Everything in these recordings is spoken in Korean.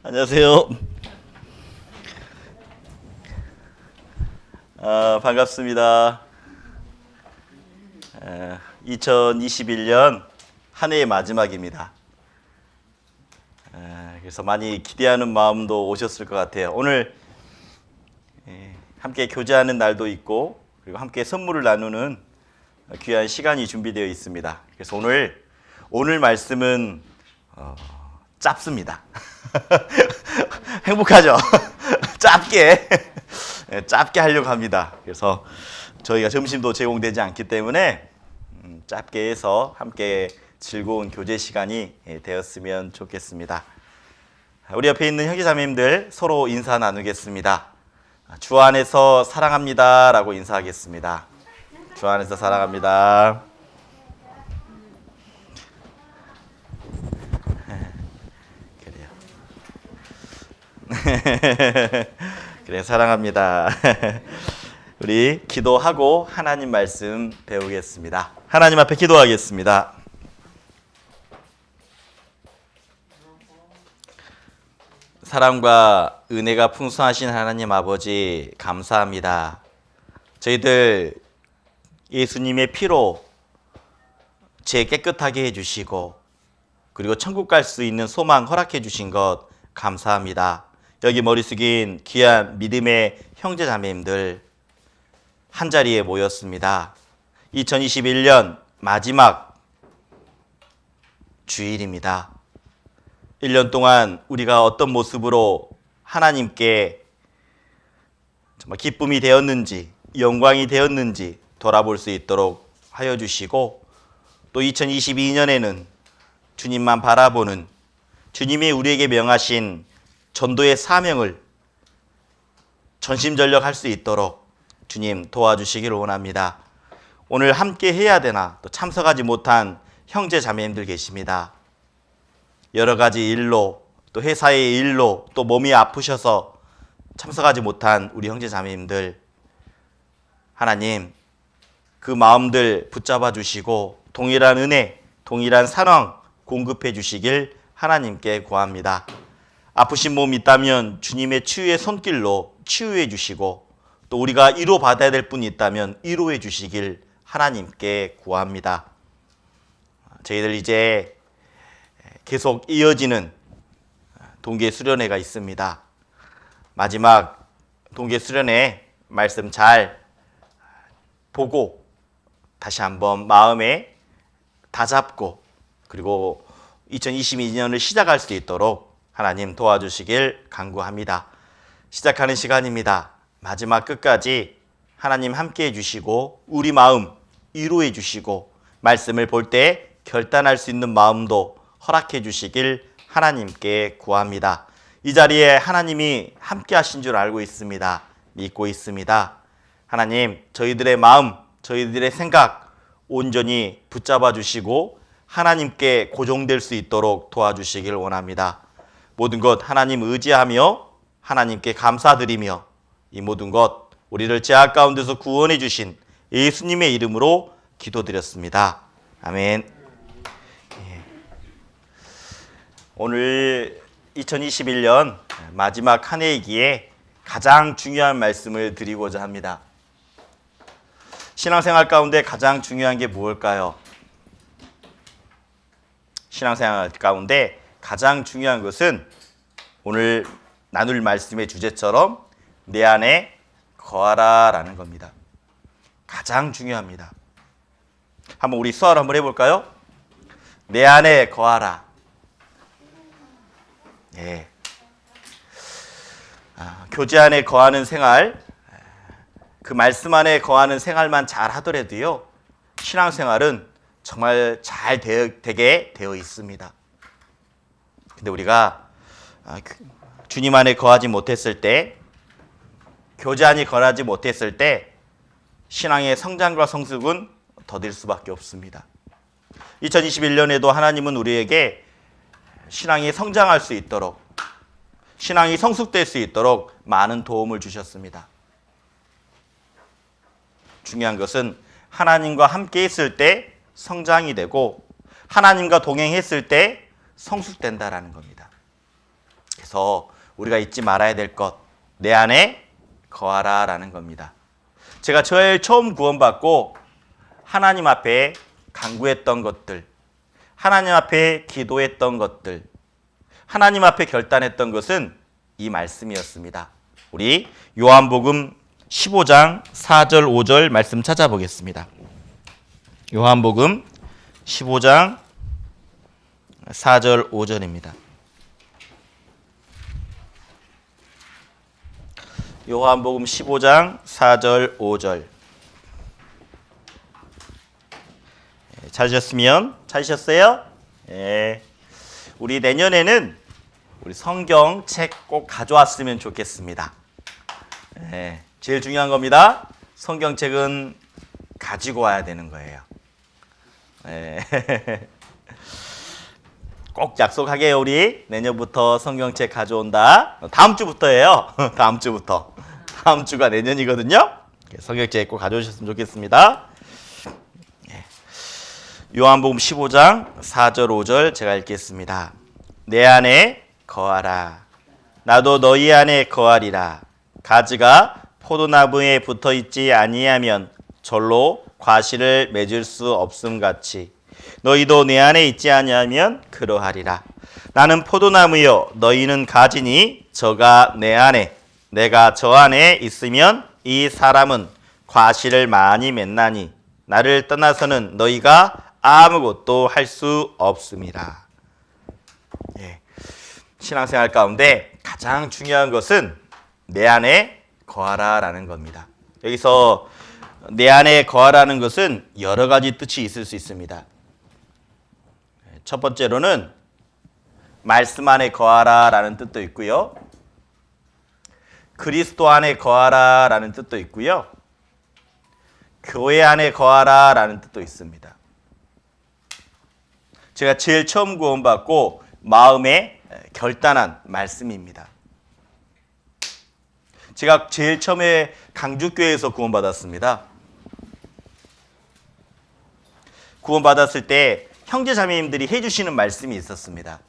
안녕하세요. 반갑습니다. 2021년 한 해의 마지막입니다. 그래서 많이 기대하는 마음도 오셨을 것 같아요. 오늘 함께 교제하는 날도 있고 그리고 함께 선물을 나누는 귀한 시간이 준비되어 있습니다. 그래서 오늘 말씀은 짧습니다. 행복하죠? 짧게 하려고 합니다. 그래서 저희가 점심도 제공되지 않기 때문에 짧게 해서 함께 즐거운 교제 시간이 되었으면 좋겠습니다. 우리 옆에 있는 형제자매님들 서로 인사 나누겠습니다. 주 안에서 사랑합니다 라고 인사하겠습니다. 주 안에서 사랑합니다. 그래, 사랑합니다. 우리 기도하고 하나님 말씀 배우겠습니다. 하나님 앞에 기도하겠습니다. 사랑과 은혜가 풍성하신 하나님 아버지 감사합니다. 저희들 예수님의 피로 죄 깨끗하게 해주시고 그리고 천국 갈 수 있는 소망 허락해 주신 것 감사합니다. 여기 머리 숙인 귀한 믿음의 형제 자매님들 한자리에 모였습니다. 2021년 마지막 주일입니다. 1년 동안 우리가 어떤 모습으로 하나님께 정말 기쁨이 되었는지 영광이 되었는지 돌아볼 수 있도록 하여 주시고 또 2022년에는 주님만 바라보는 주님이 우리에게 명하신 전도의 사명을 전심전력할 수 있도록 주님 도와주시기를 원합니다. 오늘 함께 해야 되나 또 참석하지 못한 형제 자매님들 계십니다. 여러 가지 일로 또 회사의 일로 또 몸이 아프셔서 참석하지 못한 우리 형제 자매님들 하나님 그 마음들 붙잡아 주시고 동일한 은혜, 동일한 사랑 공급해 주시길 하나님께 구합니다. 아프신 몸이 있다면 주님의 치유의 손길로 치유해 주시고 또 우리가 위로받아야 될 분이 있다면 위로해 주시길 하나님께 구합니다. 저희들 이제 계속 이어지는 동계 수련회가 있습니다. 마지막 동계 수련회 말씀 잘 보고 다시 한번 마음에 다잡고 그리고 2022년을 시작할 수 있도록 하나님 도와주시길 간구합니다. 시작하는 시간입니다. 마지막 끝까지 하나님 함께 해주시고 우리 마음 위로해 주시고 말씀을 볼 때 결단할 수 있는 마음도 허락해 주시길 하나님께 구합니다. 이 자리에 하나님이 함께 하신 줄 알고 있습니다. 믿고 있습니다. 하나님 저희들의 마음 저희들의 생각 온전히 붙잡아 주시고 하나님께 고정될 수 있도록 도와주시길 원합니다. 모든 것 하나님 의지하며 하나님께 감사드리며 이 모든 것 우리를 죄악 가운데서 구원해 주신 예수님의 이름으로 기도드렸습니다. 아멘. 오늘 2021년 마지막 한 해이기에 가장 중요한 말씀을 드리고자 합니다. 신앙생활 가운데 가장 중요한 게 무엇일까요? 신앙생활 가운데 가장 중요한 것은 오늘 나눌 말씀의 주제처럼 내 안에 거하라 라는 겁니다. 가장 중요합니다. 한번 우리 수화를 한번 해볼까요? 내 안에 거하라. 네. 교제 안에 거하는 생활, 그 말씀 안에 거하는 생활만 잘 하더라도요, 신앙생활은 정말 잘 되게 되어 있습니다. 근데 우리가 주님 안에 거하지 못했을 때, 교제 안에 거하지 못했을 때 신앙의 성장과 성숙은 더딜 수밖에 없습니다. 2021년에도 하나님은 우리에게 신앙이 성장할 수 있도록, 신앙이 성숙될 수 있도록 많은 도움을 주셨습니다. 중요한 것은 하나님과 함께 있을 때 성장이 되고 하나님과 동행했을 때 성숙된다라는 겁니다. 그래서 우리가 잊지 말아야 될 것, 내 안에 거하라 라는 겁니다. 제가 제일 처음 구원받고 하나님 앞에 간구했던 것들, 하나님 앞에 기도했던 것들, 하나님 앞에 결단했던 것은 이 말씀이었습니다. 우리 요한복음 15장 4절 5절 말씀 찾아보겠습니다. 요한복음 15장 4절 5절입니다. 요한복음 15장 4절 5절. 찾으셨어요? 예. 우리 내년에는 우리 성경책 꼭 가져왔으면 좋겠습니다. 예. 제일 중요한 겁니다. 성경책은 가지고 와야 되는 거예요. 예. 꼭 약속하게요. 우리 내년부터 성경책 가져온다. 다음 주부터예요. 다음 주부터. 다음 주가 내년이거든요. 성경책 꼭 가져오셨으면 좋겠습니다. 요한복음 15장 4절 5절 제가 읽겠습니다. 내 안에 거하라. 나도 너희 안에 거하리라. 가지가 포도나무에 붙어 있지 아니하면 절로 과실을 맺을 수 없음 같이 너희도 내 안에 있지 아니하면 그러하리라. 나는 포도나무요 너희는 가지니 저가 내 안에 내가 저 안에 있으면 이 사람은 과실을 많이 맺나니 나를 떠나서는 너희가 아무것도 할 수 없음이라. 예. 신앙생활 가운데 가장 중요한 것은 내 안에 거하라라는 겁니다. 여기서 내 안에 거하라는 것은 여러 가지 뜻이 있을 수 있습니다. 첫 번째로는 말씀 안에 거하라라는 뜻도 있고요. 그리스도 안에 거하라라는 뜻도 있고요. 교회 안에 거하라라는 뜻도 있습니다. 제가 제일 처음 구원받고 마음에 결단한 말씀입니다. 제가 제일 처음에 강주교회에서 구원받았습니다. 구원받았을 때 형제자매님들이 해주시는 말씀이 있었습니다.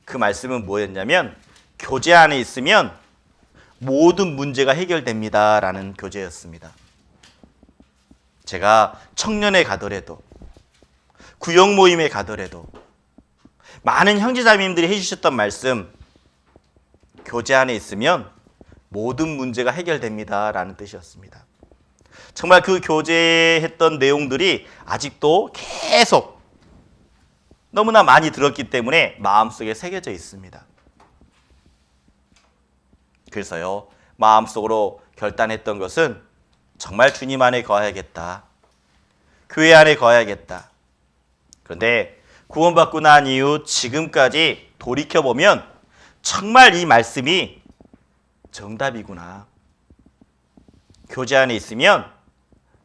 그 말씀은 뭐였냐면 교제 안에 있으면 모든 문제가 해결됩니다 라는 교제였습니다. 제가 청년에 가더라도 구역 모임에 가더라도 많은 형제자매님들이 해주셨던 말씀, 교제 안에 있으면 모든 문제가 해결됩니다 라는 뜻이었습니다. 정말 그 교제했던 내용들이 아직도 계속 너무나 많이 들었기 때문에 마음속에 새겨져 있습니다. 그래서요, 마음속으로 결단했던 것은 정말 주님 안에 거해야겠다. 교회 안에 거해야겠다. 그런데 구원받고 난 이후 지금까지 돌이켜보면 정말 이 말씀이 정답이구나. 교제 안에 있으면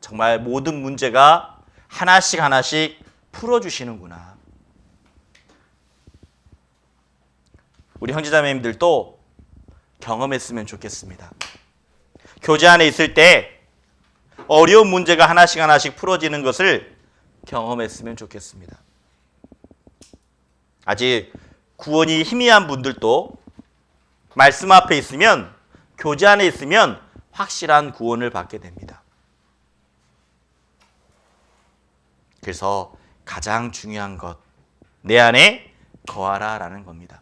정말 모든 문제가 하나씩 하나씩 풀어주시는구나. 우리 형제자매님들도 경험했으면 좋겠습니다. 교제 안에 있을 때 어려운 문제가 하나씩 하나씩 풀어지는 것을 경험했으면 좋겠습니다. 아직 구원이 희미한 분들도 말씀 앞에 있으면, 교제 안에 있으면 확실한 구원을 받게 됩니다. 그래서 가장 중요한 것, 내 안에 거하라라는 겁니다.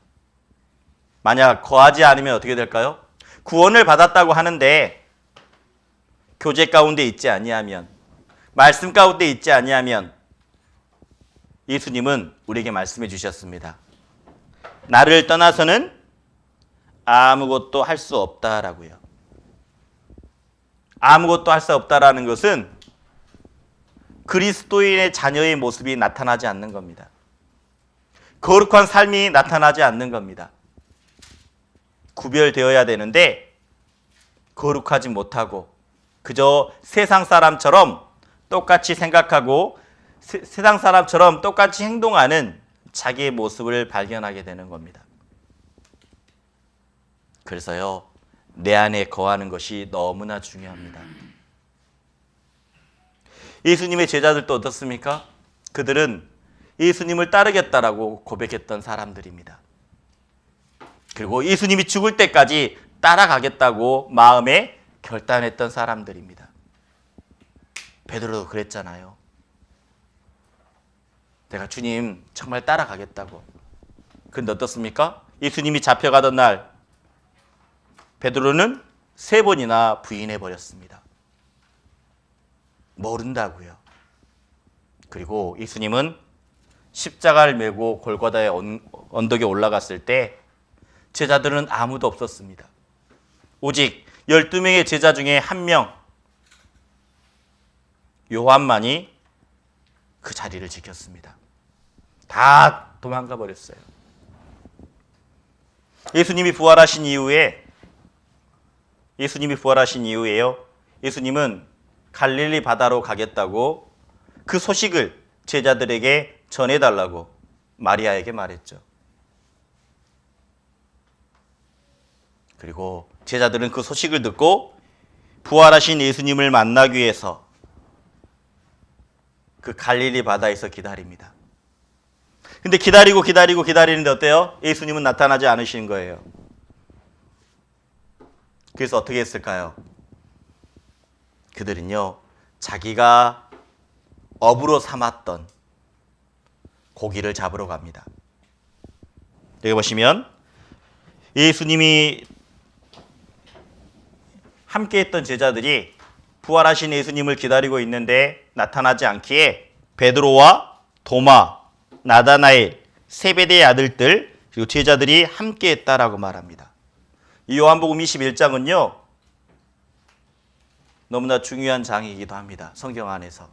만약 거하지 않으면 어떻게 될까요? 구원을 받았다고 하는데 교제 가운데 있지 아니하면, 말씀 가운데 있지 아니하면 예수님은 우리에게 말씀해 주셨습니다. 나를 떠나서는 아무것도 할 수 없다라고요. 아무것도 할 수 없다라는 것은 그리스도인의 자녀의 모습이 나타나지 않는 겁니다. 거룩한 삶이 나타나지 않는 겁니다. 구별되어야 되는데 거룩하지 못하고 그저 세상 사람처럼 똑같이 생각하고 세상 사람처럼 똑같이 행동하는 자기의 모습을 발견하게 되는 겁니다. 그래서요, 내 안에 거하는 것이 너무나 중요합니다. 예수님의 제자들도 어떻습니까? 그들은 예수님을 따르겠다라고 고백했던 사람들입니다. 그리고 예수님이 죽을 때까지 따라가겠다고 마음에 결단했던 사람들입니다. 베드로도 그랬잖아요. 내가 주님 정말 따라가겠다고. 그런데 어떻습니까? 예수님이 잡혀가던 날 베드로는 3번이나 부인해버렸습니다. 모른다고요. 그리고 예수님은 십자가를 메고 골고다의 언덕에 올라갔을 때 제자들은 아무도 없었습니다. 오직 12명의 제자 중에 한 명, 요한만이 그 자리를 지켰습니다. 다 도망가 버렸어요. 예수님이 부활하신 이후에요. 예수님은 갈릴리 바다로 가겠다고 그 소식을 제자들에게 전해달라고 마리아에게 말했죠. 그리고 제자들은 그 소식을 듣고 부활하신 예수님을 만나기 위해서 그 갈릴리 바다에서 기다립니다. 근데 기다리는데 어때요? 예수님은 나타나지 않으시는 거예요. 그래서 어떻게 했을까요? 그들은요, 자기가 업으로 삼았던 고기를 잡으러 갑니다. 여기 보시면 예수님이 함께했던 제자들이 부활하신 예수님을 기다리고 있는데 나타나지 않기에 베드로와 도마, 나다나엘, 세베대의 아들들 그리고 제자들이 함께했다라고 말합니다. 이 요한복음 21장은요 너무나 중요한 장이기도 합니다. 성경 안에서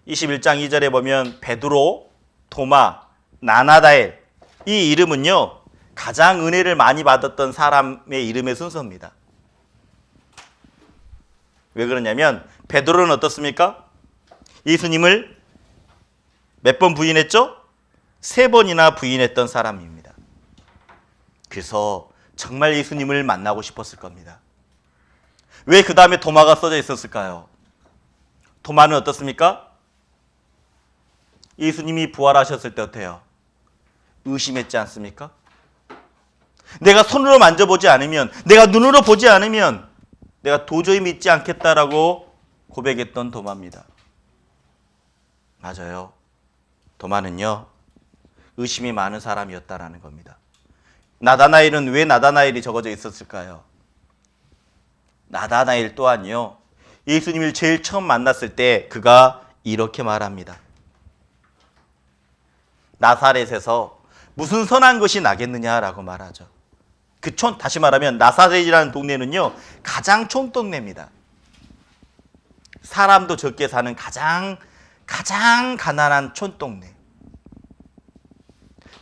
21장 2절에 보면 베드로, 도마, 나다나엘 이 이름은요 가장 은혜를 많이 받았던 사람의 이름의 순서입니다. 왜 그러냐면 베드로는 어떻습니까? 예수님을 몇 번 부인했죠? 3번이나 부인했던 사람입니다. 그래서 정말 예수님을 만나고 싶었을 겁니다. 왜 그 다음에 도마가 써져 있었을까요? 도마는 어떻습니까? 예수님이 부활하셨을 때 어때요? 의심했지 않습니까? 내가 손으로 만져보지 않으면, 내가 눈으로 보지 않으면 내가 도저히 믿지 않겠다라고 고백했던 도마입니다. 맞아요. 도마는요 의심이 많은 사람이었다라는 겁니다. 나다나엘은 왜 나다나엘이 적어져 있었을까요? 나다나엘 또한요 예수님을 제일 처음 만났을 때 그가 이렇게 말합니다. 나사렛에서 무슨 선한 것이 나겠느냐라고 말하죠. 다시 말하면 나사렛이라는 동네는요 가장 촌동네입니다. 사람도 적게 사는 가장 가난한 촌동네.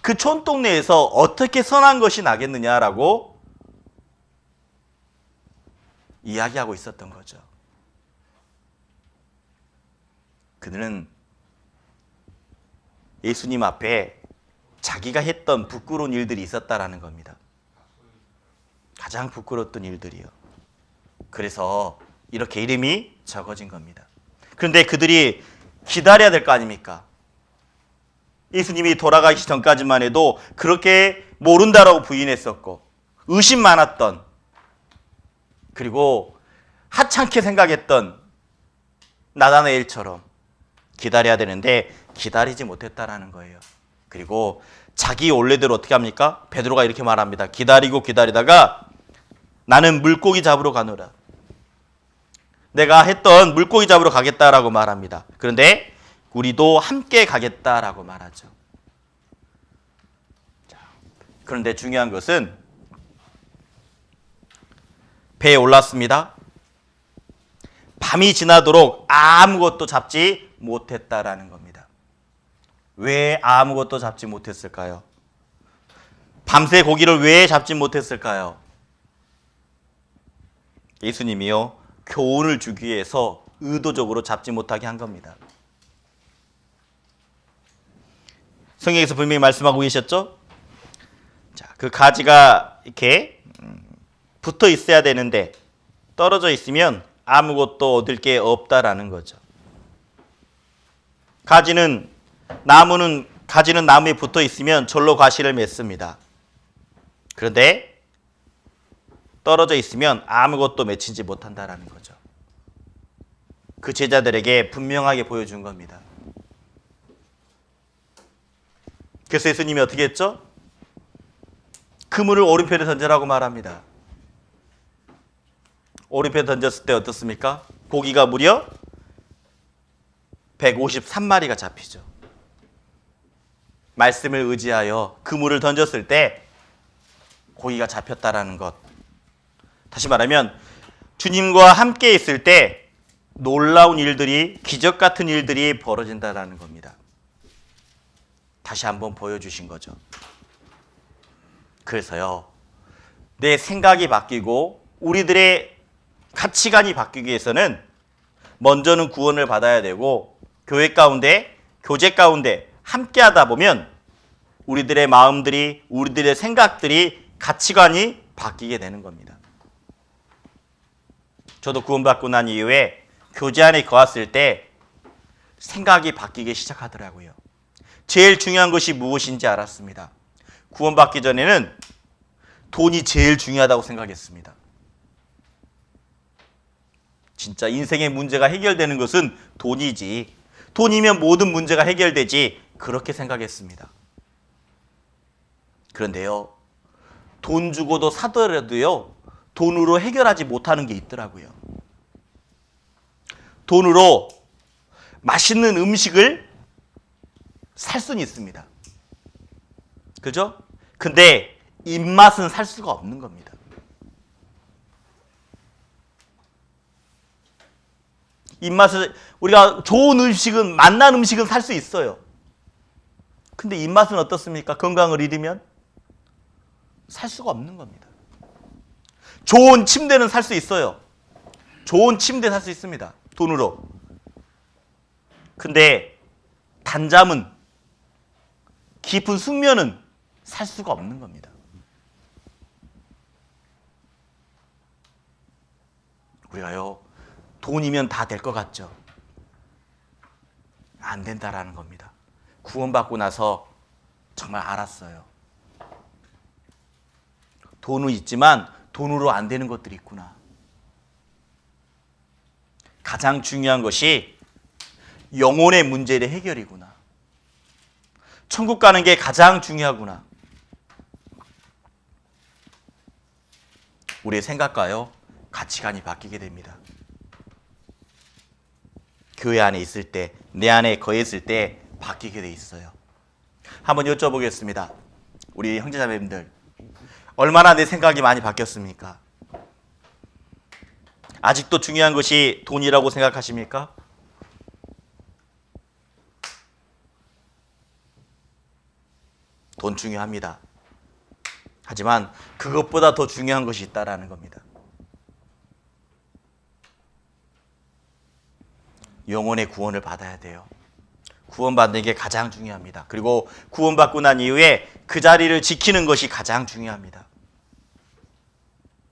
그 촌동네에서 어떻게 선한 것이 나겠느냐라고 이야기하고 있었던 거죠. 그들은 예수님 앞에 자기가 했던 부끄러운 일들이 있었다라는 겁니다. 가장 부끄러웠던 일들이요. 그래서 이렇게 이름이 적어진 겁니다. 그런데 그들이 기다려야 될 거 아닙니까? 예수님이 돌아가기 전까지만 해도 그렇게 모른다라고 부인했었고 의심 많았던 그리고 하찮게 생각했던 나다나엘처럼 기다려야 되는데 기다리지 못했다라는 거예요. 그리고 자기 원래대로 어떻게 합니까? 베드로가 이렇게 말합니다. 기다리다가 나는 물고기 잡으러 가노라. 내가 했던 물고기 잡으러 가겠다라고 말합니다. 그런데 우리도 함께 가겠다라고 말하죠. 그런데 중요한 것은 배에 올랐습니다. 밤이 지나도록 아무것도 잡지 못했다라는 겁니다. 왜 아무것도 잡지 못했을까요? 밤새 고기를 왜 잡지 못했을까요? 예수님이요 교훈을 주기 위해서 의도적으로 잡지 못하게 한 겁니다. 성경에서 분명히 말씀하고 계셨죠? 자, 그 가지가 이렇게 붙어 있어야 되는데 떨어져 있으면 아무것도 얻을 게 없다라는 거죠. 가지는 나무에 붙어 있으면 절로 과실을 맺습니다. 그런데 떨어져 있으면 아무것도 맺히지 못한다라는 거죠. 그 제자들에게 분명하게 보여준 겁니다. 그래서 예수님이 어떻게 했죠? 그물을 오른편에 던지라고 말합니다. 오른편에 던졌을 때 어떻습니까? 고기가 무려 153마리가 잡히죠. 말씀을 의지하여 그물을 던졌을 때 고기가 잡혔다라는 것. 다시 말하면 주님과 함께 있을 때 놀라운 일들이, 기적 같은 일들이 벌어진다라는 겁니다. 다시 한번 보여주신 거죠. 그래서요, 내 생각이 바뀌고 우리들의 가치관이 바뀌기 위해서는 먼저는 구원을 받아야 되고 교회 가운데, 교제 가운데 함께 하다 보면 우리들의 마음들이, 우리들의 생각들이, 가치관이 바뀌게 되는 겁니다. 저도 구원받고 난 이후에 교제 안에 거했을 때 생각이 바뀌기 시작하더라고요. 제일 중요한 것이 무엇인지 알았습니다. 구원받기 전에는 돈이 제일 중요하다고 생각했습니다. 진짜 인생의 문제가 해결되는 것은 돈이지. 돈이면 모든 문제가 해결되지. 그렇게 생각했습니다. 그런데요, 돈 주고도 사더라도요, 돈으로 해결하지 못하는 게 있더라고요. 돈으로 맛있는 음식을 살 수는 있습니다. 그죠? 근데 입맛은 살 수가 없는 겁니다. 입맛을, 우리가 좋은 음식은, 맛난 음식은 살 수 있어요. 근데 입맛은 어떻습니까? 건강을 잃으면 살 수가 없는 겁니다. 좋은 침대는 살 수 있어요. 좋은 침대 살 수 있습니다. 돈으로. 근데 단잠은, 깊은 숙면은 살 수가 없는 겁니다. 우리가요, 돈이면 다 될 것 같죠? 안 된다라는 겁니다. 구원받고 나서 정말 알았어요. 돈은 있지만 돈으로 안 되는 것들이 있구나. 가장 중요한 것이 영혼의 문제의 해결이구나. 천국 가는 게 가장 중요하구나. 우리의 생각과요, 가치관이 바뀌게 됩니다. 교회 안에 있을 때, 내 안에 거했을 때 바뀌게 돼 있어요. 한번 여쭤보겠습니다. 우리 형제자매님들, 얼마나 내 생각이 많이 바뀌었습니까? 아직도 중요한 것이 돈이라고 생각하십니까? 돈 중요합니다. 하지만 그것보다 더 중요한 것이 있다라는 겁니다. 영혼의 구원을 받아야 돼요. 구원받는 게 가장 중요합니다. 그리고 구원받고 난 이후에 그 자리를 지키는 것이 가장 중요합니다.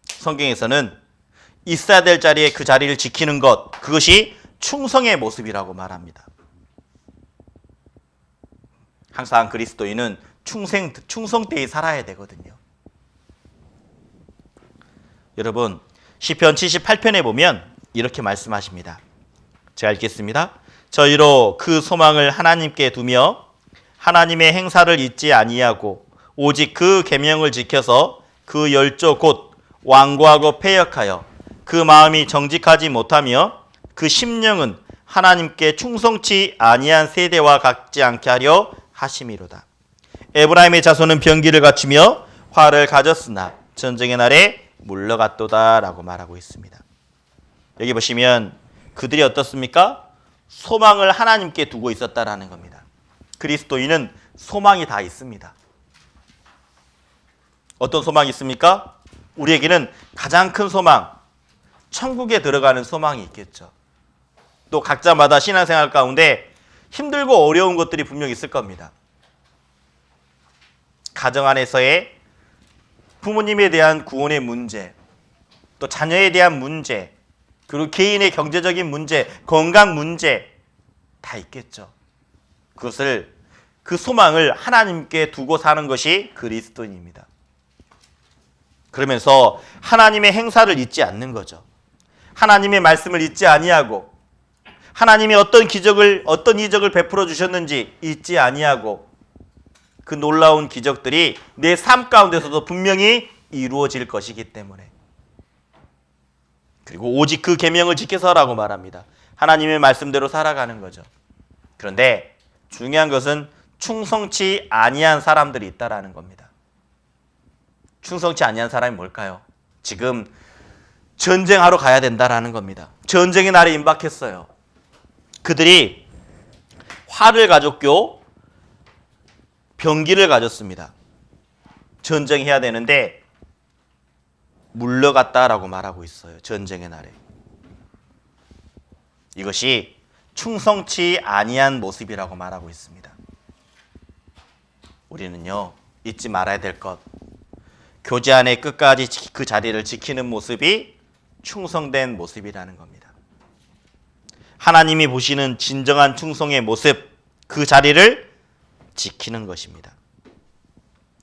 성경에서는 있어야 될 자리에 그 자리를 지키는 것, 그것이 충성의 모습이라고 말합니다. 항상 그리스도인은 충성되이 살아야 되거든요. 여러분, 시편 78편에 보면 이렇게 말씀하십니다. 제가 읽겠습니다. 저희로 그 소망을 하나님께 두며 하나님의 행사를 잊지 아니하고 오직 그 계명을 지켜서 그 열조 곧 완고하고 패역하여 그 마음이 정직하지 못하며 그 심령은 하나님께 충성치 아니한 세대와 같지 않게 하려 하심이로다. 에브라임의 자손은 병기를 갖추며 화를 가졌으나 전쟁의 날에 물러갔도다 라고 말하고 있습니다. 여기 보시면 그들이 어떻습니까? 소망을 하나님께 두고 있었다라는 겁니다. 그리스도인은 소망이 다 있습니다. 어떤 소망이 있습니까? 우리에게는 가장 큰 소망, 천국에 들어가는 소망이 있겠죠. 또 각자마다 신앙생활 가운데 힘들고 어려운 것들이 분명히 있을 겁니다. 가정 안에서의 부모님에 대한 구원의 문제, 또 자녀에 대한 문제, 그리고 개인의 경제적인 문제, 건강 문제 다 있겠죠. 그 소망을 하나님께 두고 사는 것이 그리스도인입니다. 그러면서 하나님의 행사를 잊지 않는 거죠. 하나님의 말씀을 잊지 아니하고 하나님이 어떤 이적을 베풀어 주셨는지 잊지 아니하고 그 놀라운 기적들이 내 삶 가운데서도 분명히 이루어질 것이기 때문에, 그리고 오직 그 계명을 지켜서라고 말합니다. 하나님의 말씀대로 살아가는 거죠. 그런데 중요한 것은 충성치 아니한 사람들이 있다라는 겁니다. 충성치 아니한 사람이 뭘까요? 지금 전쟁하러 가야 된다라는 겁니다. 전쟁의 날이 임박했어요. 그들이 활을 가졌고 병기를 가졌습니다. 전쟁해야 되는데 물러갔다라고 말하고 있어요. 전쟁의 날에. 이것이 충성치 아니한 모습이라고 말하고 있습니다. 우리는요, 잊지 말아야 될 것, 교제 안에 끝까지 그 자리를 지키는 모습이 충성된 모습이라는 겁니다. 하나님이 보시는 진정한 충성의 모습, 그 자리를 지키는 것입니다.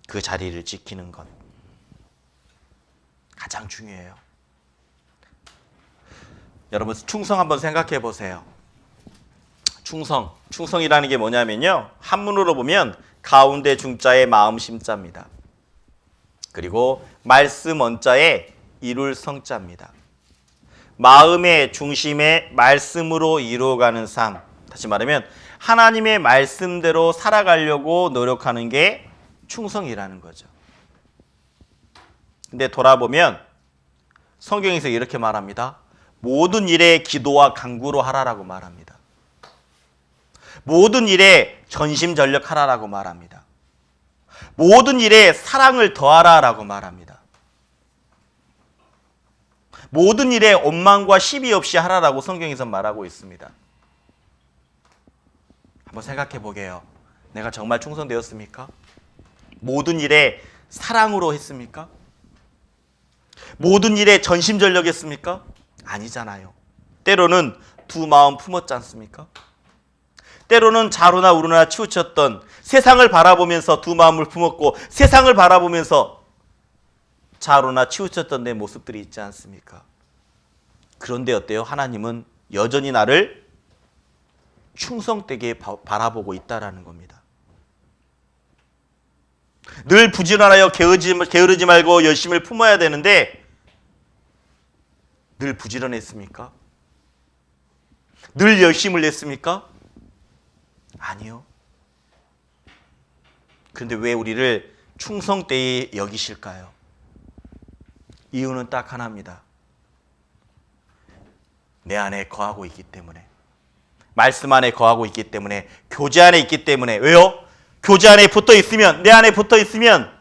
그 자리를 지키는 것 가장 중요해요. 여러분 충성 한번 생각해 보세요. 충성이라는 게 뭐냐면요, 한문으로 보면 가운데 중자에 마음 심자입니다. 그리고 말씀 원자에 이룰 성자입니다. 마음의 중심에 말씀으로 이루어가는 삶, 다시 말하면 하나님의 말씀대로 살아가려고 노력하는 게 충성이라는 거죠. 근데 돌아보면 성경에서 이렇게 말합니다. 모든 일에 기도와 간구로 하라라고 말합니다. 모든 일에 전심전력하라라고 말합니다. 모든 일에 사랑을 더하라라고 말합니다. 모든 일에 원망과 시비 없이 하라라고 성경에서 말하고 있습니다. 한번 생각해 보게요. 내가 정말 충성되었습니까? 모든 일에 사랑으로 했습니까? 모든 일에 전심전력했습니까? 아니잖아요. 때로는 두 마음 품었지 않습니까? 때로는 좌로나 우로나 치우쳤던, 세상을 바라보면서 두 마음을 품었고 세상을 바라보면서 좌로나 치우쳤던 내 모습들이 있지 않습니까? 그런데 어때요? 하나님은 여전히 나를 충성되게 바라보고 있다라는 겁니다. 늘 부지런하여 게으르지 말고 열심을 품어야 되는데 늘 부지런했습니까? 늘 열심을 냈습니까? 아니요. 그런데 왜 우리를 충성되이 여기실까요? 이유는 딱 하나입니다. 내 안에 거하고 있기 때문에, 말씀 안에 거하고 있기 때문에, 교제 안에 있기 때문에. 왜요? 교제 안에 붙어 있으면, 내 안에 붙어 있으면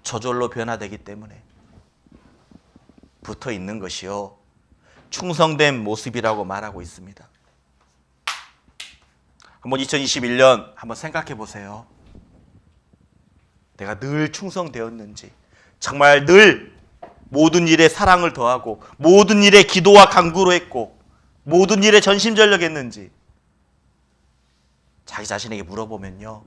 저절로 변화되기 때문에 붙어 있는 것이요, 충성된 모습이라고 말하고 있습니다. 한번 2021년 한번 생각해 보세요. 내가 늘 충성되었는지, 정말 늘 모든 일에 사랑을 더하고 모든 일에 기도와 간구로 했고 모든 일에 전심전력했는지 자기 자신에게 물어보면요,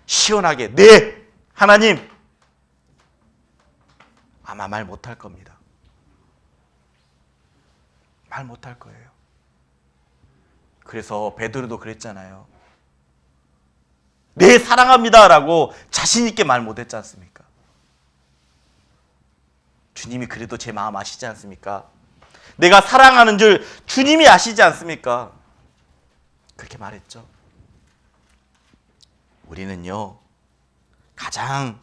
시원하게 네 하나님 아마 말 못할 겁니다. 말 못할 거예요. 그래서 베드로도 그랬잖아요. 네 사랑합니다 라고 자신 있게 말 못했지 않습니까? 주님이 그래도 제 마음 아시지 않습니까? 내가 사랑하는 줄 주님이 아시지 않습니까? 그렇게 말했죠. 우리는요, 가장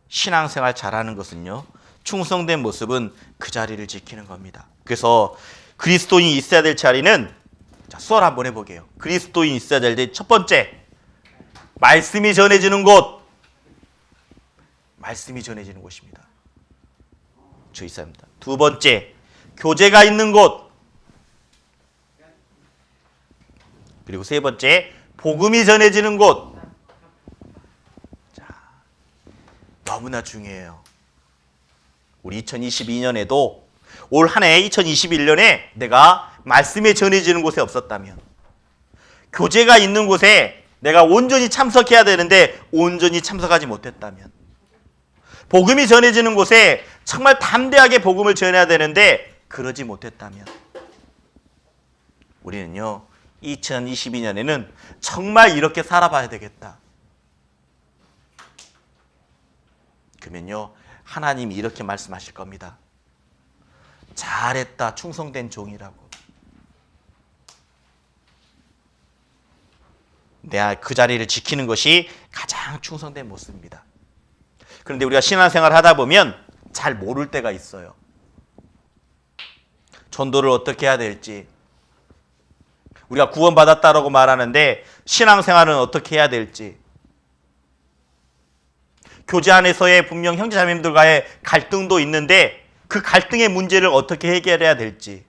신앙생활 잘하는 것은요, 충성된 모습은 그 자리를 지키는 겁니다. 그래서 그리스도인이 있어야 될 자리는, 자, 수월 한번 해보게요. 그리스도인이 있어야 될 첫 번째, 말씀이 전해지는 곳. 말씀이 전해지는 곳입니다. 주 있습니다. 두 번째, 교제가 있는 곳. 그리고 세 번째, 복음이 전해지는 곳. 자, 너무나 중요해요. 우리 2022년에도 올 한 해 2021년에 내가 말씀이 전해지는 곳에 없었다면, 교제가 있는 곳에 내가 온전히 참석해야 되는데 온전히 참석하지 못했다면, 복음이 전해지는 곳에 정말 담대하게 복음을 전해야 되는데 그러지 못했다면, 우리는요 2022년에는 정말 이렇게 살아봐야 되겠다. 그러면요 하나님이 이렇게 말씀하실 겁니다. 잘했다, 충성된 종이라고. 내가 그 자리를 지키는 것이 가장 충성된 모습입니다. 그런데 우리가 신앙생활을 하다 보면 잘 모를 때가 있어요. 전도를 어떻게 해야 될지, 우리가 구원받았다라고 말하는데 신앙생활은 어떻게 해야 될지, 교제 안에서의 분명 형제자매님들과의 갈등도 있는데 그 갈등의 문제를 어떻게 해결해야 될지,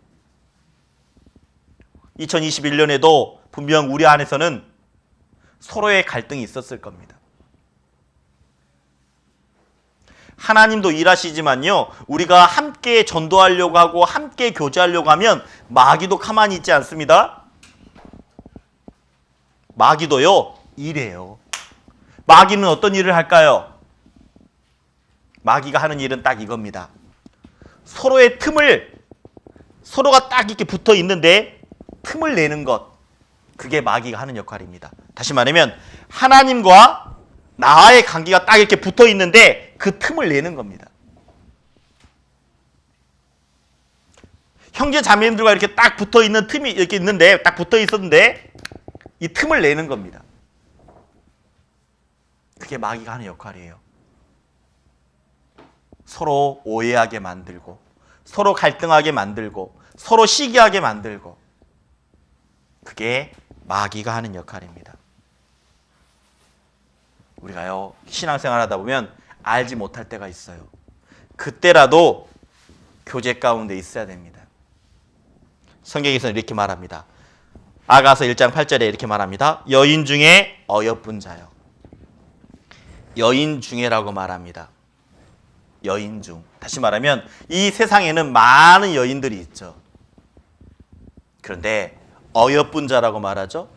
2021년에도 분명 우리 안에서는 서로의 갈등이 있었을 겁니다. 하나님도 일하시지만요, 우리가 함께 전도하려고 하고 함께 교제하려고 하면 마귀도 가만히 있지 않습니다. 마귀도요, 일해요. 마귀는 어떤 일을 할까요? 마귀가 하는 일은 딱 이겁니다. 서로의 틈을, 서로가 딱 이렇게 붙어 있는데 틈을 내는 것, 그게 마귀가 하는 역할입니다. 다시 말하면 하나님과 나와의 관계가 딱 이렇게 붙어 있는데 그 틈을 내는 겁니다. 형제 자매님들과 이렇게 딱 붙어 있는 틈이 이렇게 있는데, 딱 붙어 있었는데 이 틈을 내는 겁니다. 그게 마귀가 하는 역할이에요. 서로 오해하게 만들고, 서로 갈등하게 만들고, 서로 시기하게 만들고, 그게 마귀가 하는 역할입니다. 우리가요, 신앙생활 하다 보면 알지 못할 때가 있어요. 그때라도 교제 가운데 있어야 됩니다. 성경에서는 이렇게 말합니다. 아가서 1장 8절에 이렇게 말합니다. 여인 중에 어여쁜 자요. 여인 중에라고 말합니다. 여인 중. 다시 말하면 이 세상에는 많은 여인들이 있죠. 그런데 어여쁜 자라고 말하죠.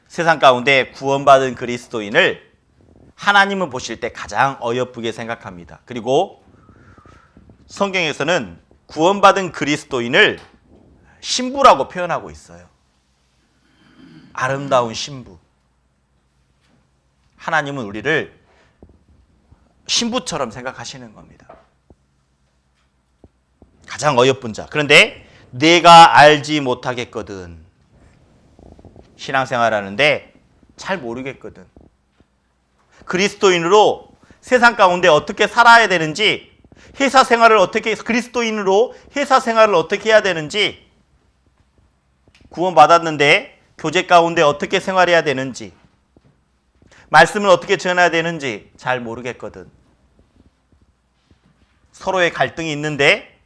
세상 가운데 구원받은 그리스도인을 하나님은 보실 때 가장 어여쁘게 생각합니다. 그리고 성경에서는 구원받은 그리스도인을 신부라고 표현하고 있어요. 아름다운 신부. 하나님은 우리를 신부처럼 생각하시는 겁니다. 가장 어여쁜 자. 그런데 내가 알지 못하겠거든. 신앙생활 하는데 잘 모르겠거든. 그리스도인으로 세상 가운데 어떻게 살아야 되는지, 회사 생활을 어떻게, 그리스도인으로 회사 생활을 어떻게 해야 되는지, 구원받았는데 교제 가운데 어떻게 생활해야 되는지, 말씀을 어떻게 전해야 되는지 잘 모르겠거든. 서로의 갈등이 있는데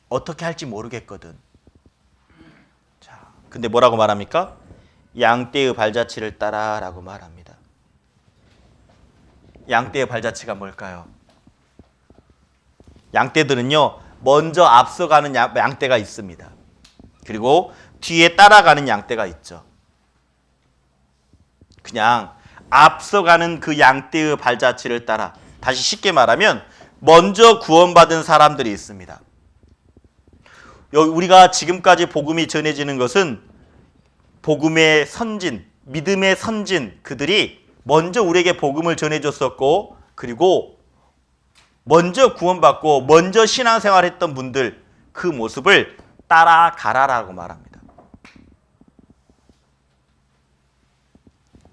어떻게 할지 모르겠거든. 자, 근데 뭐라고 말합니까? 양떼의 발자취를 따라라고 말합니다. 양떼의 발자취가 뭘까요? 양떼들은요, 먼저 앞서가는 양떼가 있습니다. 그리고 뒤에 따라가는 양떼가 있죠. 그냥 앞서가는 그 양떼의 발자취를 따라, 다시 쉽게 말하면 먼저 구원받은 사람들이 있습니다. 우리가 지금까지 복음이 전해지는 것은 복음의 선진, 믿음의 선진, 그들이 먼저 우리에게 복음을 전해줬었고, 그리고 먼저 구원받고 먼저 신앙생활했던 분들, 그 모습을 따라가라라고 말합니다.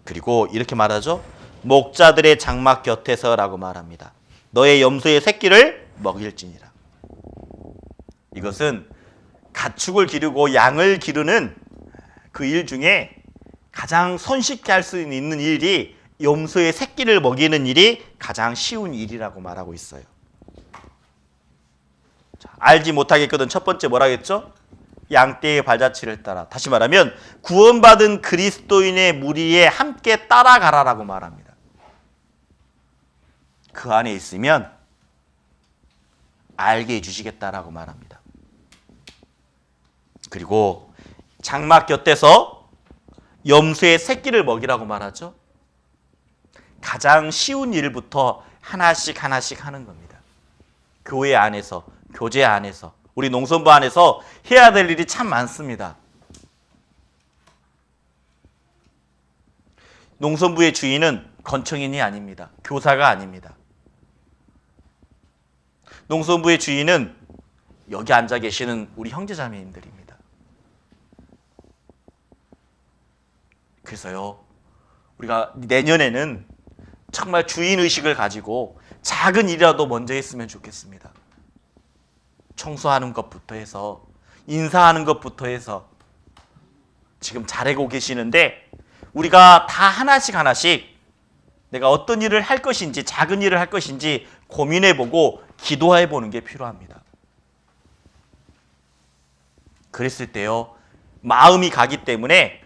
그리고 이렇게 말하죠. 목자들의 장막 곁에서라고 말합니다. 너의 염소의 새끼를 먹일지니라. 이것은 가축을 기르고 양을 기르는 그 일 중에 가장 손쉽게 할 수 있는 일이 염소의 새끼를 먹이는 일이 가장 쉬운 일이라고 말하고 있어요. 자, 알지 못하겠거든. 첫 번째 뭐라 했죠? 양떼의 발자취를 따라. 다시 말하면 구원받은 그리스도인의 무리에 함께 따라가라라고 말합니다. 그 안에 있으면 알게 해주시겠다라고 말합니다. 그리고 장막 곁에서 염소의 새끼를 먹이라고 말하죠. 가장 쉬운 일부터 하나씩 하나씩 하는 겁니다. 교회 안에서, 교제 안에서, 우리 농선부 안에서 해야 될 일이 참 많습니다. 농선부의 주인은 건청인이 아닙니다. 교사가 아닙니다. 농선부의 주인은 여기 앉아 계시는 우리 형제자매님들입니다. 그래서요, 우리가 내년에는 정말 주인의식을 가지고 작은 일이라도 먼저 했으면 좋겠습니다. 청소하는 것부터 해서, 인사하는 것부터 해서 지금 잘하고 계시는데, 우리가 다 하나씩 하나씩 내가 어떤 일을 할 것인지, 작은 일을 할 것인지 고민해보고 기도해보는 게 필요합니다. 그랬을 때요, 마음이 가기 때문에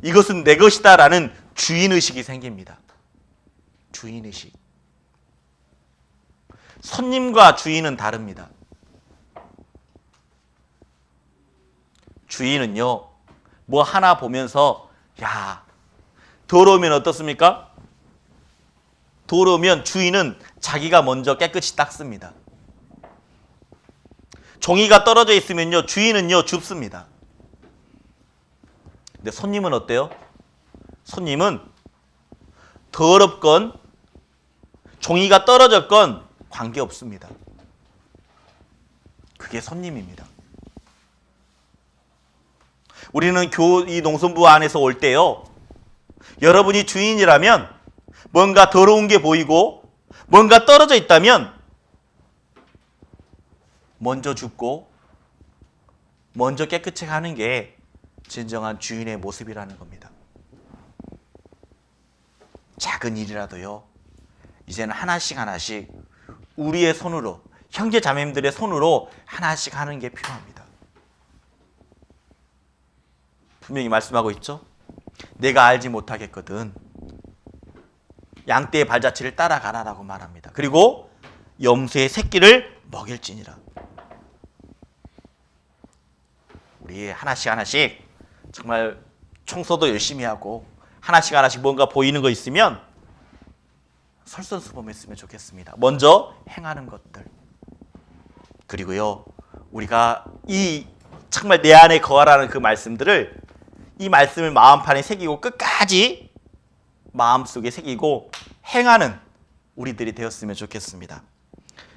이것은 내 것이다 라는 주인의식이 생깁니다. 주인의식. 손님과 주인은 다릅니다. 주인은요, 뭐 하나 보면서 야, 더러우면 어떻습니까? 더러우면 주인은 자기가 먼저 깨끗이 닦습니다. 종이가 떨어져 있으면요, 주인은요 줍습니다. 근데 손님은 어때요? 손님은 더럽건 종이가 떨어졌건 관계없습니다. 그게 손님입니다. 우리는 이 농촌부 안에서 올 때요, 여러분이 주인이라면 뭔가 더러운 게 보이고 뭔가 떨어져 있다면 먼저 줍고 먼저 깨끗이 하는 게 진정한 주인의 모습이라는 겁니다. 작은 일이라도요, 이제는 하나씩 하나씩 우리의 손으로, 형제 자매님들의 손으로 하나씩 하는 게 필요합니다. 분명히 말씀하고 있죠. 내가 알지 못하겠거든 양떼의 발자취를 따라가라라고 말합니다. 그리고 염소의 새끼를 먹일지니라. 우리 하나씩 하나씩 정말 청소도 열심히 하고 하나씩 하나씩 뭔가 보이는 거 있으면 솔선수범했으면 좋겠습니다. 먼저 행하는 것들. 그리고요, 우리가 이 정말 내 안에 거하라는 그 말씀들을, 이 말씀을 마음판에 새기고 끝까지 마음속에 새기고 행하는 우리들이 되었으면 좋겠습니다.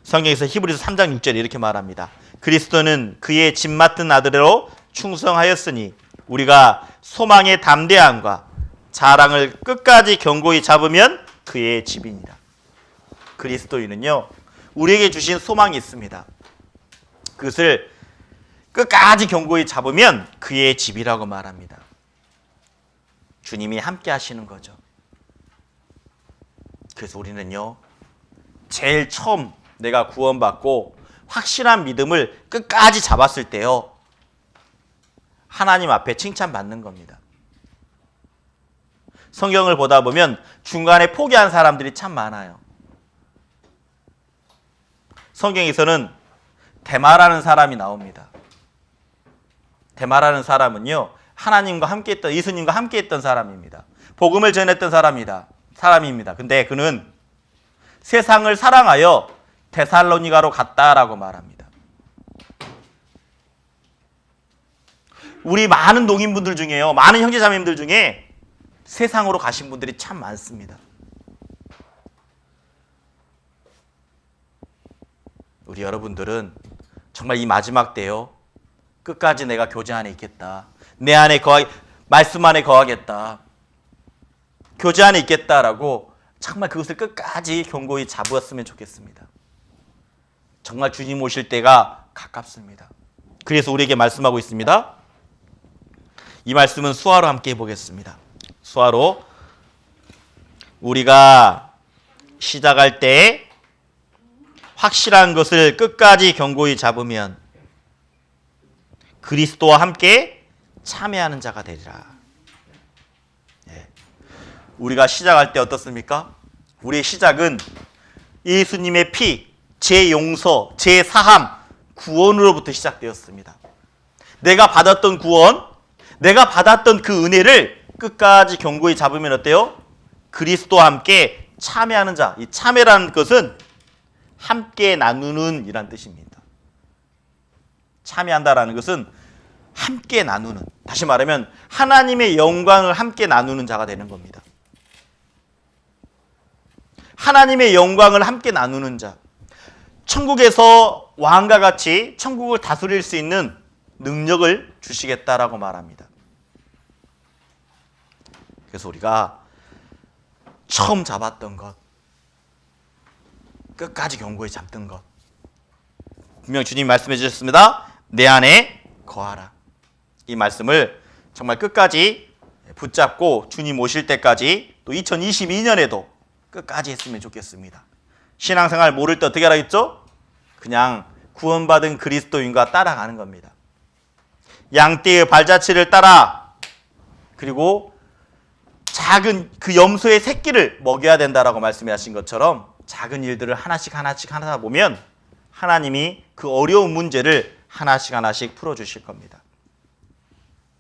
성경에서 히브리서 3장 6절에 이렇게 말합니다. 그리스도는 그의 집 맡은 아들로 충성하였으니 우리가 소망의 담대함과 자랑을 끝까지 견고히 잡으면 그의 집이니라. 그리스도인은요, 우리에게 주신 소망이 있습니다. 그것을 끝까지 견고히 잡으면 그의 집이라고 말합니다. 주님이 함께 하시는 거죠. 그래서 우리는요, 제일 처음 내가 구원받고 확실한 믿음을 끝까지 잡았을 때요, 하나님 앞에 칭찬받는 겁니다. 성경을 보다 보면 중간에 포기한 사람들이 참 많아요. 성경에서는 데마라는 사람이 나옵니다. 데마라는 사람은요, 하나님과 함께했던, 예수님과 함께했던 사람입니다. 복음을 전했던 사람입니다. 근데 그는 세상을 사랑하여 데살로니가로 갔다라고 말합니다. 우리 많은 농인분들 중에요, 많은 형제자매님들 중에 세상으로 가신 분들이 참 많습니다. 우리 여러분들은 정말 이 마지막 때요, 끝까지 내가 교제 안에 있겠다, 내 안에 말씀 안에 거하겠다, 교제 안에 있겠다라고 정말 그것을 끝까지 견고히 잡았으면 좋겠습니다. 정말 주님 오실 때가 가깝습니다. 그래서 우리에게 말씀하고 있습니다. 이 말씀은 수화로 함께 해보겠습니다. 수화로, 우리가 시작할 때 확실한 것을 끝까지 견고히 잡으면 그리스도와 함께 참여하는 자가 되리라. 우리가 시작할 때 어떻습니까? 우리의 시작은 예수님의 피, 재용서, 재사함, 구원으로부터 시작되었습니다. 내가 받았던 구원, 내가 받았던 그 은혜를 끝까지 견고히 잡으면 어때요? 그리스도와 함께 참여하는 자. 이 참여라는 것은 함께 나누는 이란 뜻입니다. 참여한다라는 것은 함께 나누는, 다시 말하면 하나님의 영광을 함께 나누는 자가 되는 겁니다. 하나님의 영광을 함께 나누는 자. 천국에서 왕과 같이 천국을 다스릴 수 있는 능력을 주시겠다라고 말합니다. 그래서 우리가 처음 잡았던 것, 끝까지 견고히 잡던 것, 분명 주님이 말씀해 주셨습니다. 내 안에 거하라. 이 말씀을 정말 끝까지 붙잡고 주님 오실 때까지, 또 2022년에도 끝까지 했으면 좋겠습니다. 신앙생활 모를 때 어떻게 하라겠죠? 그냥 구원받은 그리스도인과 따라가는 겁니다. 양떼의 발자취를 따라, 그리고 작은 그 염소의 새끼를 먹여야 된다라고 말씀하신 것처럼 작은 일들을 하나씩 하다 보면 하나님이 그 어려운 문제를 하나씩 풀어주실 겁니다.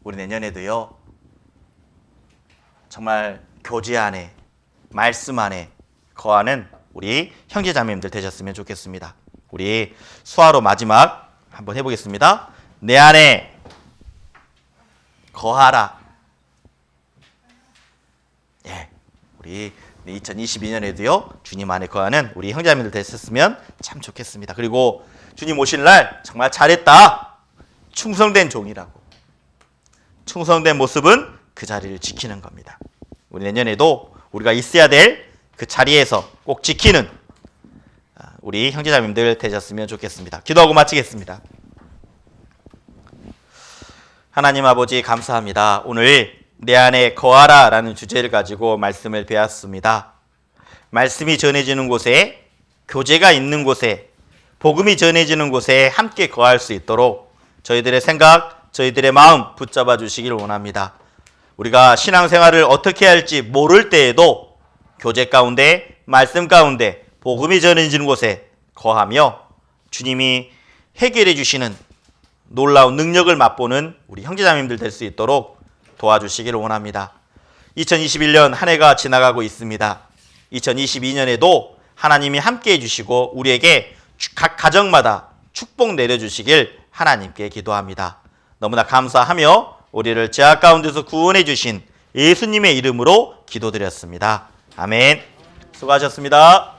우리 내년에도요, 정말 교제 안에, 말씀 안에 거하는 우리 형제자매님들 되셨으면 좋겠습니다. 우리 수화로 마지막 한번 해보겠습니다. 내 안에 거하라. 예, 우리 2022년에도요 주님 안에 거하는 우리 형제자매들 되셨으면 참 좋겠습니다. 그리고 주님 오실 날 정말 잘했다, 충성된 종이라고. 충성된 모습은 그 자리를 지키는 겁니다. 우리 내년에도 우리가 있어야 될 그 자리에서 꼭 지키는 우리 형제자매님들 되셨으면 좋겠습니다. 기도하고 마치겠습니다. 하나님 아버지 감사합니다. 오늘 내 안에 거하라 라는 주제를 가지고 말씀을 배웠습니다. 말씀이 전해지는 곳에, 교제가 있는 곳에, 복음이 전해지는 곳에 함께 거할 수 있도록 저희들의 생각, 저희들의 마음 붙잡아 주시길 원합니다. 우리가 신앙생활을 어떻게 할지 모를 때에도 교제 가운데, 말씀 가운데, 복음이 전해지는 곳에 거하며 주님이 해결해 주시는 놀라운 능력을 맛보는 우리 형제자매님들 될 수 있도록 도와주시기를 원합니다. 2021년 한 해가 지나가고 있습니다. 2022년에도 하나님이 함께해 주시고 우리에게 각 가정마다 축복 내려주시길 하나님께 기도합니다. 너무나 감사하며 우리를 죄악 가운데서 구원해 주신 예수님의 이름으로 기도드렸습니다. 아멘. 수고하셨습니다.